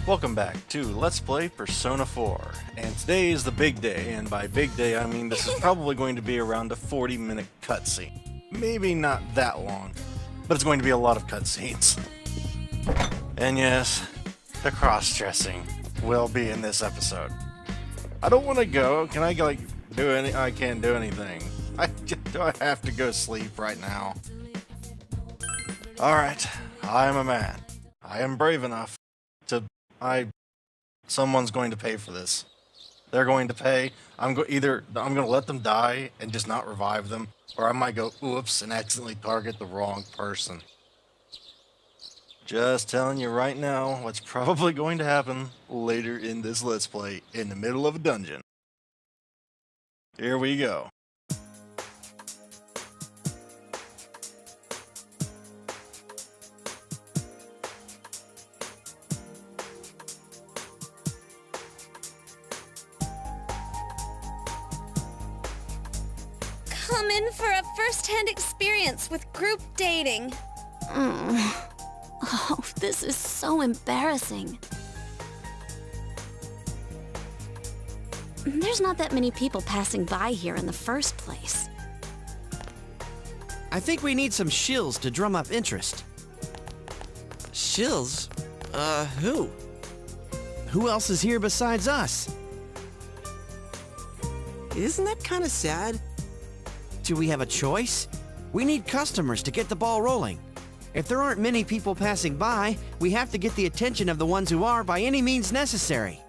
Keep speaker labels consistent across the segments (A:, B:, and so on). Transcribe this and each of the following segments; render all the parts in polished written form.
A: Welcome back to Let's Play Persona 4, and today is the big day, and by big day I mean this is probably going to be around a 40-minute cutscene. Maybe not that long, but it's going to be a lot of cutscenes. And yes, the cross-dressing will be in this episode. I don't want to go. Can I like do any? I can't do anything. Do I have to go sleep right now? Alright, I am a man. I am brave enough to... Someone's going to pay for this. They're going to pay. Either I'm going to let them die and just not revive them, or I might go oops and accidentally target the wrong person. Just telling you right now what's probably going to happen later in this Let's Play in the middle of a dungeon. Here we go.
B: Come in for a first-hand experience with group dating.
C: Oh, this is so embarrassing. There's not that many people passing by here in the first place.
D: I think we need some shills to drum up interest. Shills? Who? Who else is here besides us? Isn't that kind of sad? Do we have a choice? We need customers to get the ball rolling. If there aren't many people passing by, we have to get the attention of the ones who are by any means necessary.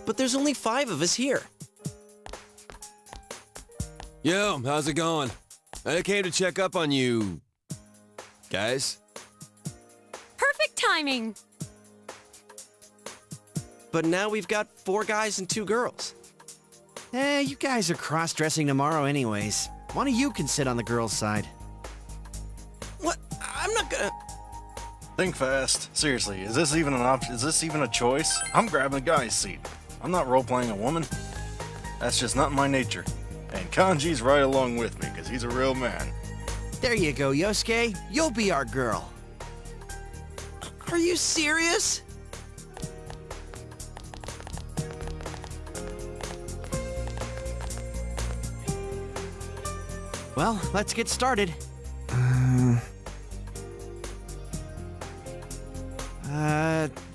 D: But there's only 5 of us here.
E: Yo, how's it going? I came to check up on you... guys?
B: Perfect timing.
D: But now we've got 4 guys and 2 girls. You guys are cross-dressing tomorrow anyways. One of you can sit on the girls' side. What? I'm not gonna...
A: Think fast. Seriously, is this even an option? Is this even a choice? I'm grabbing the guy's seat. I'm not role-playing a woman. That's just not my nature. And Kanji's right along with me, because he's a real man.
D: There you go, Yosuke. You'll be our girl. Are you serious? Well, let's get started.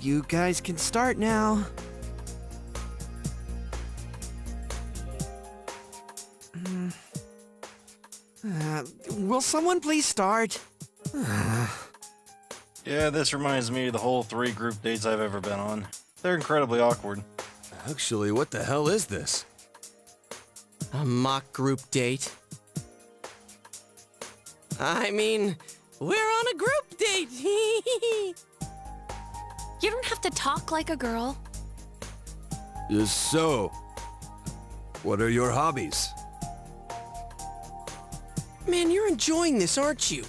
D: You guys can start now. Will someone please start?
A: Yeah, this reminds me of the whole 3 group dates I've ever been on. They're incredibly awkward.
E: Actually, what the hell is this?
D: A mock group date? I mean, we're on a group date!
C: You don't have to talk like a girl.
E: So, what are your hobbies?
D: Man, you're enjoying this, aren't you?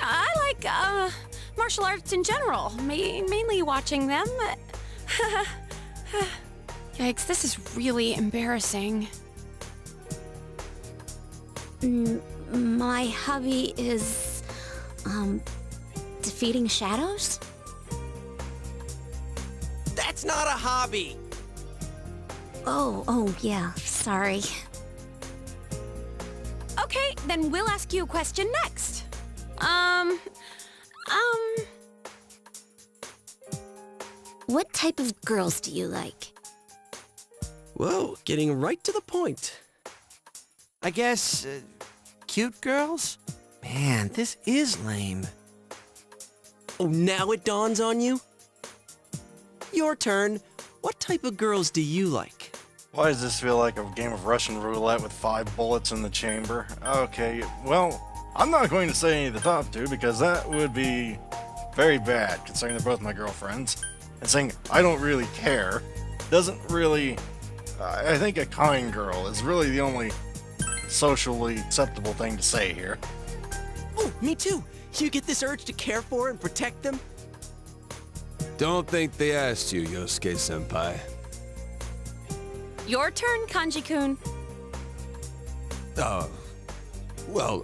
B: I like, martial arts in general. Mainly watching them. Yikes, this is really embarrassing.
C: My hobby is, defeating shadows?
D: That's not a hobby!
C: Oh, yeah, sorry.
B: Okay, then we'll ask you a question next.
C: What type of girls do you like?
D: Whoa, getting right to the point. I guess, cute girls? Man, this is lame. Oh, now it dawns on you? Your turn. What type of girls do you like?
A: Why does this feel like a game of Russian roulette with 5 bullets in the chamber? Okay, well, I'm not going to say any of the top 2 because that would be very bad considering they're both my girlfriends. And saying I don't really care doesn't really... I think a kind girl is really the only socially acceptable thing to say here.
D: Oh, me too. You get this urge to care for and protect them?
E: Don't think they asked you, Yosuke-senpai.
B: Your turn, Kanji-kun.
E: Oh, well,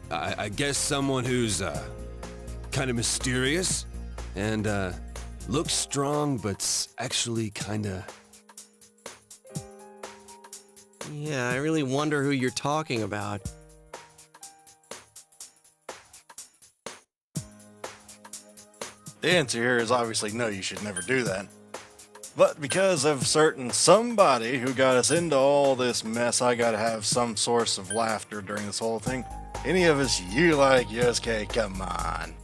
E: I guess someone who's, kind of mysterious and, looks strong, but's actually kinda...
D: Yeah, I really wonder who you're talking about.
A: The answer here is obviously no, you should never do that. But because of certain somebody who got us into all this mess, I gotta have some source of laughter during this whole thing. Any of us you like Yosuke, come on.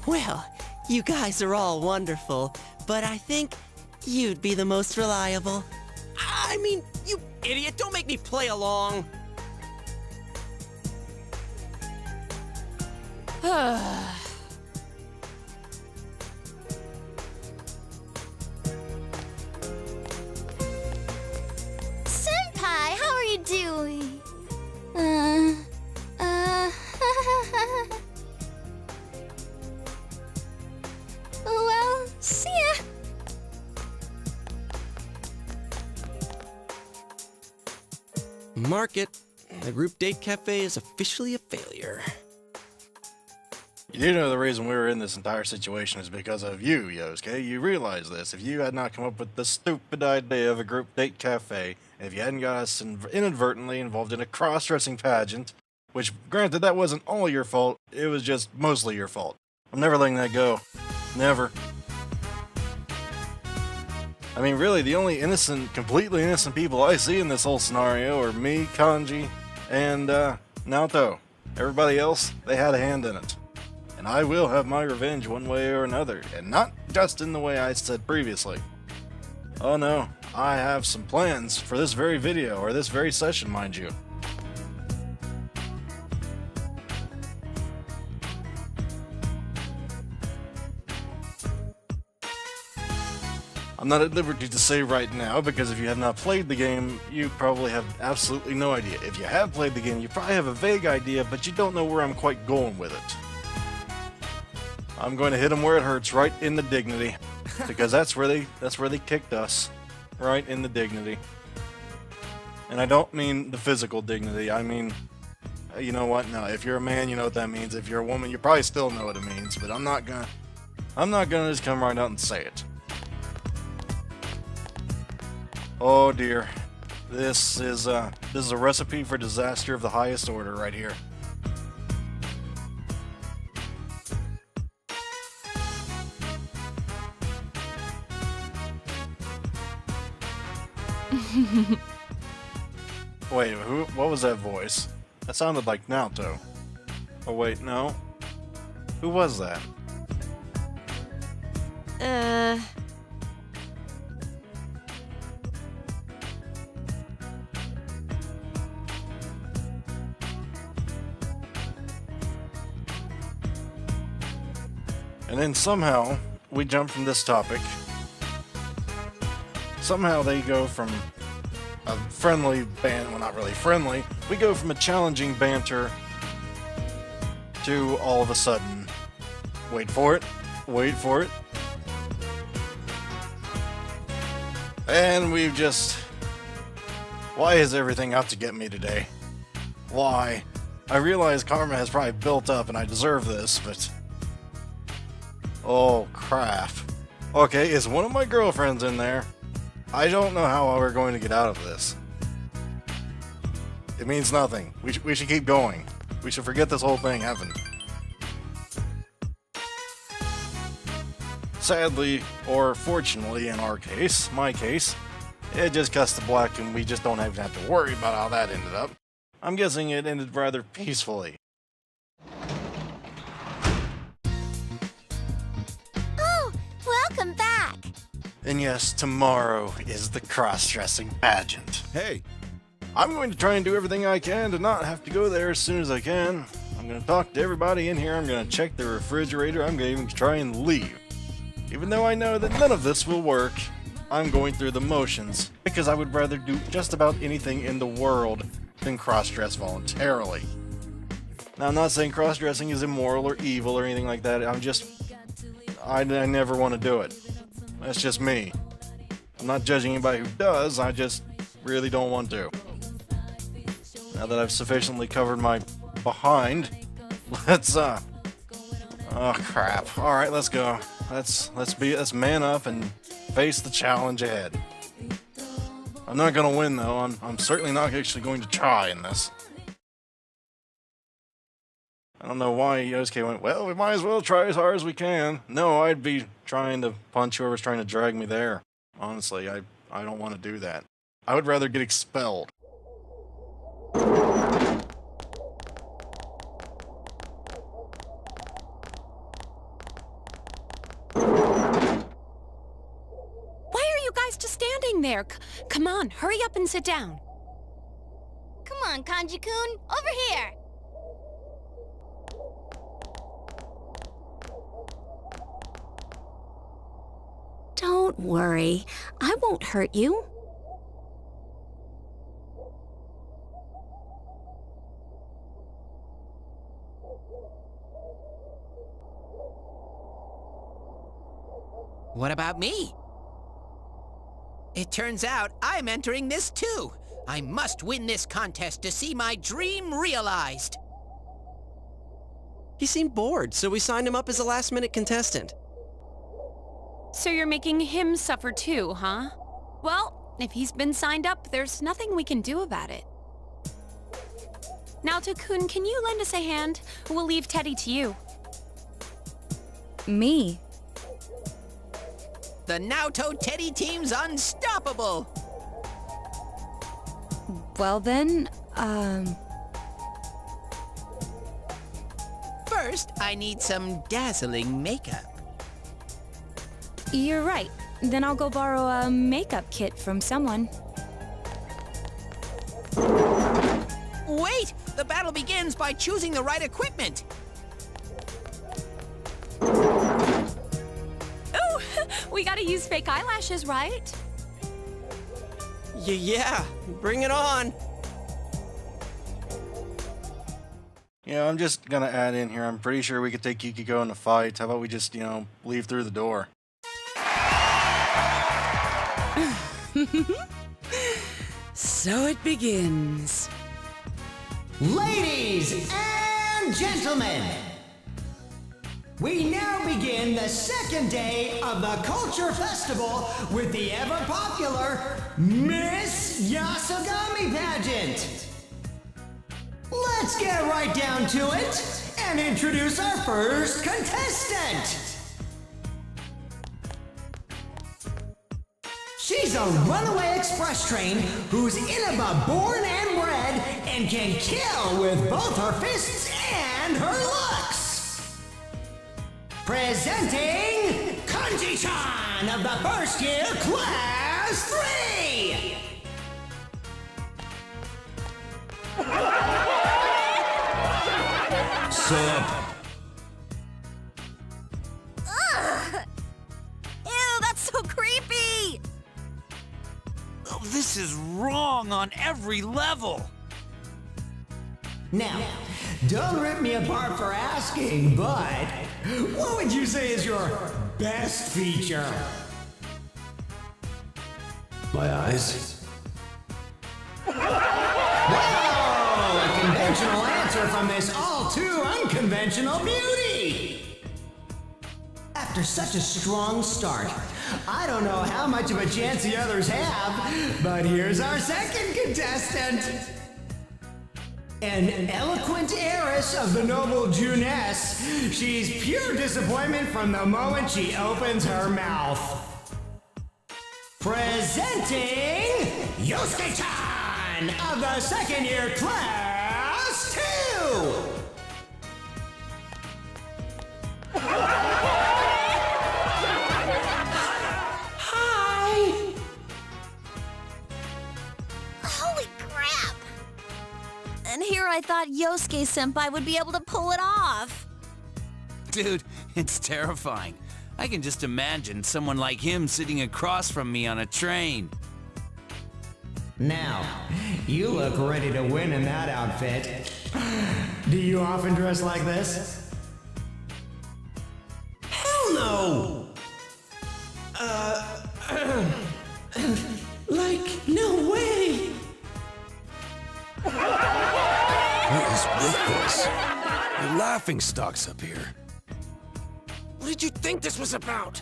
D: Well, you guys are all wonderful, but I think you'd be the most reliable. I mean, you idiot, don't make me play along.
C: Senpai, how are you doing? Well, see ya.
D: Mark it. The group date cafe is officially a failure.
A: You do know the reason we were in this entire situation is because of you, Yosuke. You realize this. If you had not come up with the stupid idea of a group date cafe, and if you hadn't got us inadvertently involved in a cross-dressing pageant, which, granted, that wasn't all your fault, it was just mostly your fault. I'm never letting that go. Never. I mean, really, the only innocent, completely innocent people I see in this whole scenario are me, Kanji, and, Naoto. Everybody else, they had a hand in it. And I will have my revenge one way or another, and not just in the way I said previously. Oh no, I have some plans for this very video, or this very session, mind you. I'm not at liberty to say right now, because if you have not played the game, you probably have absolutely no idea. If you have played the game, you probably have a vague idea, but you don't know where I'm quite going with it. I'm going to hit them where it hurts, right in the dignity, because that's where they kicked us, right in the dignity. And I don't mean the physical dignity. I mean, you know what? No, if you're a man, you know what that means. If you're a woman, you probably still know what it means. But I'm not gonna just come right out and say it. Oh dear, this is a recipe for disaster of the highest order right here. Wait, what was that voice? That sounded like Naoto. Oh wait, no. Who was that? And then somehow, we jump from this topic. Somehow they go from a friendly well, not really friendly, we go from a challenging banter to all of a sudden, wait for it, and we've just, why is everything out to get me today? Why? I realize karma has probably built up and I deserve this, but, oh crap. Okay, is one of my girlfriends in there? I don't know how we're going to get out of this. It means nothing. We should keep going. We should forget this whole thing happened. Sadly, or fortunately in our case, my case, it just cuts to black and we just don't even have to worry about how that ended up. I'm guessing it ended rather peacefully.
C: Oh, welcome back.
A: And yes, tomorrow is the cross-dressing pageant.
E: Hey,
A: I'm going to try and do everything I can to not have to go there as soon as I can. I'm going to talk to everybody in here, I'm going to check the refrigerator, I'm going to even try and leave. Even though I know that none of this will work, I'm going through the motions, because I would rather do just about anything in the world than cross-dress voluntarily. Now, I'm not saying cross-dressing is immoral or evil or anything like that, I never want to do it. That's just me. I'm not judging anybody who does, I just really don't want to. Now that I've sufficiently covered my behind, let's oh crap. Alright, let's go. Let's man up and face the challenge ahead. I'm not gonna win though. I'm certainly not actually going to try in this. I don't know why Yosuke went, well, we might as well try as hard as we can. No, I'd be trying to punch whoever's trying to drag me there. Honestly, I don't want to do that. I would rather get expelled.
B: Why are you guys just standing there? Come on, hurry up and sit down.
C: Come on, Kanji-kun, over here. Don't worry, I won't hurt you.
F: What about me? It turns out I'm entering this too. I must win this contest to see my dream realized.
D: He seemed bored, so we signed him up as a last-minute contestant.
B: So you're making him suffer too, huh? Well, if he's been signed up, there's nothing we can do about it. Naoto-kun, can you lend us a hand? We'll leave Teddy to you.
G: Me?
F: The Naoto Teddy team's unstoppable.
G: Well then,
F: First, I need some dazzling makeup.
G: you're right. Then I'll go borrow a makeup kit from someone.
F: Wait! The battle begins by choosing the right equipment.
B: Ooh, we gotta use fake eyelashes, right?
D: Yeah, bring it on.
A: Yeah, I'm just gonna add in here. I'm pretty sure we could take Yukiko in a fight. How about we just, leave through the door?
G: So it begins.
H: Ladies and gentlemen, we now begin the second day of the Culture Festival with the ever-popular Miss Yasogami Pageant. Let's get right down to it and introduce our first contestant. She's a runaway express train who's Inaba born and bred and can kill with both her fists and her looks. Presenting Kanji-chan of the first year class 3.
E: Sup?
B: Ew, that's so creepy!
I: Oh, this is wrong on every level.
H: Now, don't rip me apart for asking, but what would you say is your best feature?
E: My eyes?
H: Whoa! A conventional answer from this all too unconventional beauty! After such a strong start, I don't know how much of a chance the others have, but here's our second contestant. An eloquent heiress of the noble Juness, she's pure disappointment from the moment she opens her mouth. Presenting Yosuke-chan of the second year class 2!
C: Holy crap! And here I thought Yosuke-senpai would be able to pull it off.
I: Dude, it's terrifying. I can just imagine someone like him sitting across from me on a train.
H: Now, you look ready to win in that outfit. Do you often dress like this?
D: Hell no! Like, no way!
E: What is with this? You're laughing stocks up here.
D: What did you think this was about?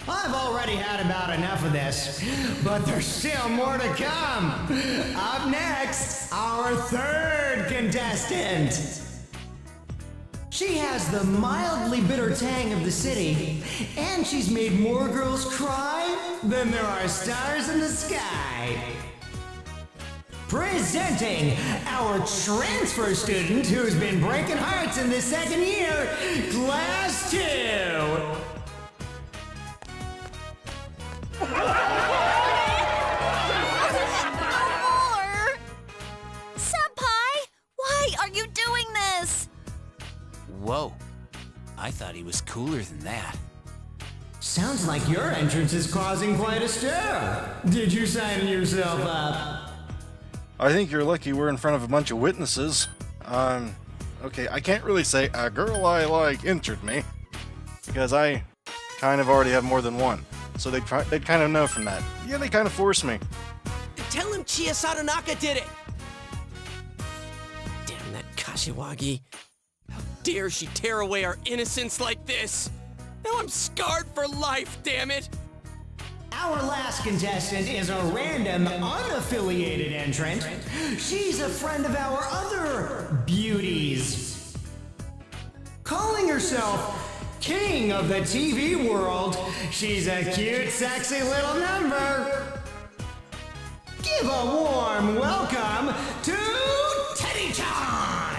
H: I've already had about enough of this, but there's still more to come. Up next, our third contestant. She has the mildly bitter tang of the city, and she's made more girls cry than there are stars in the sky. Presenting our transfer student who's been breaking hearts in the second year, Class 2.
C: More! Senpai, why are you doing this?
I: Whoa. I thought he was cooler than that.
H: Sounds like your entrance is causing quite a stir. Did you sign yourself up?
A: I think you're lucky we're in front of a bunch of witnesses. Okay, I can't really say a girl I like entered me, because I kind of already have more than one. So they'd kind of know from that. Yeah, they kind of forced me.
D: Tell him Chia Satonaka did it! Damn that Kashiwagi. How dare she tear away our innocence like this? Now I'm scarred for life, damn it!
H: Our last contestant is a random, unaffiliated entrant. She's a friend of our other beauties. Calling herself King of the TV world, she's a cute, sexy little number. Give a warm welcome to Teddy-chan!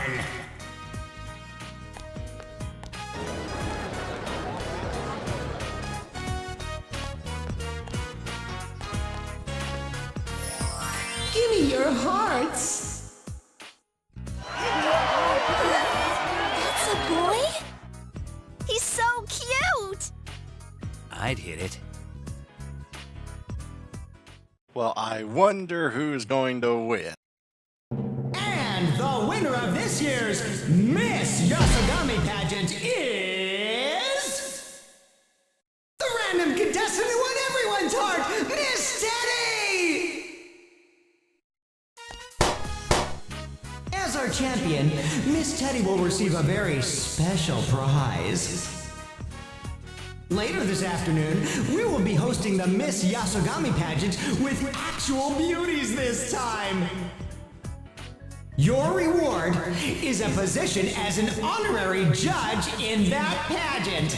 H: Give me your hearts.
C: That's a boy? He's so cute!
I: I'd hit it.
A: Well, I wonder who's going to win.
H: And the winner of this year's Miss Yasogami pageant is... the random contestant who won everyone's heart, Miss Teddy! As our champion, Miss Teddy will receive a very special prize. Later this afternoon, we will be hosting the Miss Yasogami pageant with actual beauties this time. Your reward is a position as an honorary judge in that pageant.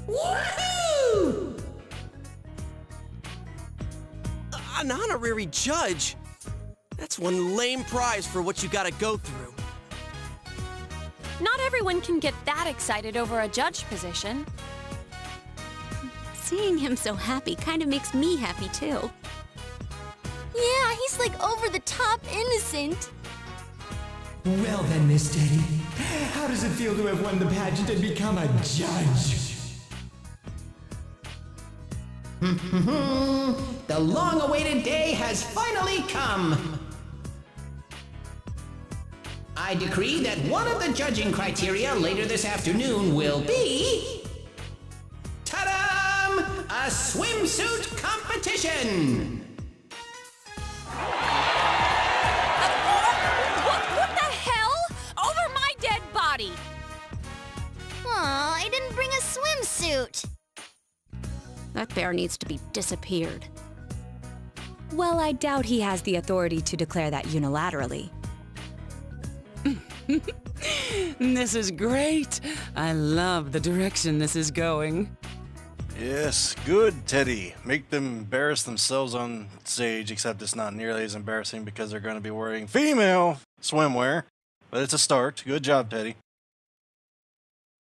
H: Woohoo!
D: An honorary judge? That's one lame prize for what you gotta go through.
B: Not everyone can get that excited over a judge position.
C: Seeing him so happy kind of makes me happy too. Yeah, he's like over the top innocent.
H: Well then, Miss Teddy, how does it feel to have won the pageant and become a judge?
F: The long-awaited day has finally come. I decree that one of the judging criteria later this afternoon will be... ta-da! A swimsuit competition!
B: What the hell? Over my dead body!
C: Aw, I didn't bring a swimsuit.
J: That bear needs to be disappeared.
G: Well, I doubt he has the authority to declare that unilaterally.
K: This is great. I love the direction this is going.
A: Yes, good, Teddy. Make them embarrass themselves on stage, except it's not nearly as embarrassing because they're going to be wearing female swimwear. But it's a start. Good job, Teddy.